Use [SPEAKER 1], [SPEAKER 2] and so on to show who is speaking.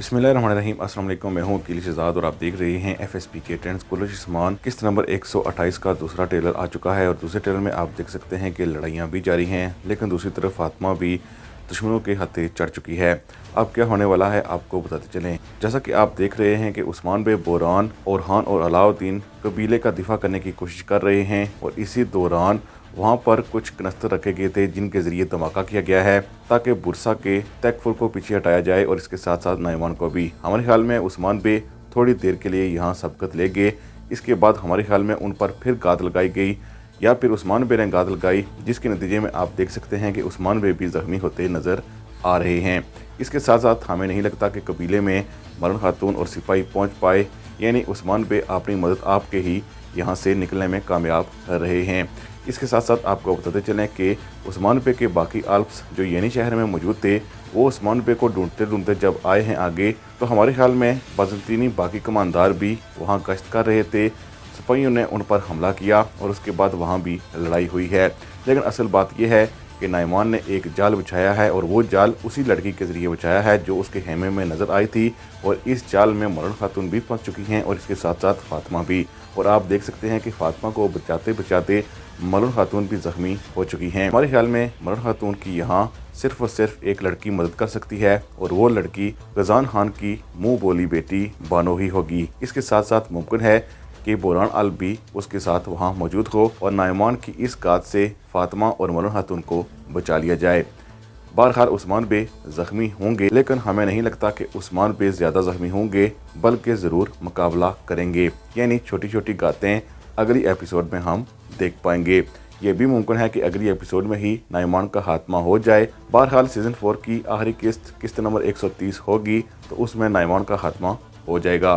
[SPEAKER 1] बिस्मिल्लाहिर्रहमानिर्रहीम। अस्सलाम वालेकुम। मैं हूं वकील शहजाद और आप देख रहे हैं एफएसपी के ट्रेंड्स। कुलुस्मान किस्त नंबर 128 का दूसरा ट्रेलर आ चुका है और दूसरे ट्रेलर में आप देख सकते हैं कि लड़ाइयां भी जारी हैं, लेकिन दूसरी तरफ फातिमा भी दुश्मनों के हत्थे चढ़ चुकी है। अब क्या होने वाला है आपको बताते चलें। जैसा कि आप देख रहे हैं कि उस्मान बे बोरान, ओरहान और अलाउद्दीन कबीले का दिफा करने की कोशिश कर रहे हैं और इसी दौरान वहाँ पर कुछ कनस्तर रखे गए थे जिनके ज़रिए धमाका किया गया है ताकि बुरसा के तैकफुर को पीछे हटाया जाए और इसके साथ साथ नाइमान को भी। हमारे ख्याल में उस्मान बे थोड़ी देर के लिए यहाँ सबकत ले गए। इसके बाद हमारे ख्याल में उन पर फिर गाद लगाई गई या फिर उस्मान बे ने गाद लगाई, जिसके नतीजे में आप देख सकते हैं कि उस्मान बे भी ज़ख्मी होते नज़र आ रहे हैं। इसके साथ साथ हमें नहीं लगता कि कबीले में मरण खातून और सिपाही पहुँच पाए, यानी उस्मान बे अपनी मदद आपके ही यहाँ से निकलने में कामयाब रहे हैं। इसके साथ साथ आपको बताते चलें कि उस्मान बे के बाकी आल्प्स जो येनी शहर में मौजूद थे, वो उस्मान बे को ढूंढते ढूंढते जब आए हैं आगे, तो हमारे ख्याल में बाज़ंतीनी बाकी कमानदार भी वहाँ गश्त कर रहे थे। सिपाहियों ने उन पर हमला किया और उसके बाद वहाँ भी लड़ाई हुई है। लेकिन असल बात यह है कि नाइमान ने एक जाल बिछाया है और वो जाल उसी लड़की के ज़रिए बिछाया है जो उसके खेमे में नज़र आई थी, और इस जाल में मरण खातून भी फंस चुकी हैं और इसके साथ साथ फातिमा भी। और आप देख सकते हैं कि फातिमा को बचाते बचाते मरण खातून भी ज़ख्मी हो चुकी हैं। हमारे ख्याल में मरण खातून की यहाँ सिर्फ और सिर्फ एक लड़की मदद कर सकती है और वो लड़की गजान खान की मुँह बोली बेटी बानो ही होगी। इसके साथ साथ मुमकिन है कि बोरान अल भी उसके साथ वहाँ मौजूद हो और नाइमान की इस गाद से फातिमा और मरण खातून को बचा लिया जाए। बहरहाल उस्मान बे ज़ख्मी होंगे, लेकिन हमें नहीं लगता कि उस्मान बे ज़्यादा ज़ख्मी होंगे, बल्कि ज़रूर मुकाबला करेंगे। यानी छोटी छोटी गातें अगली एपिसोड में हम देख पाएंगे। ये भी मुमकिन है कि अगली एपिसोड में ही नाइमान का खात्मा हो जाए। बहरहाल सीज़न 4 की आखिरी किस्त नंबर 130 होगी, तो उसमें नाइमान का खात्मा हो जाएगा।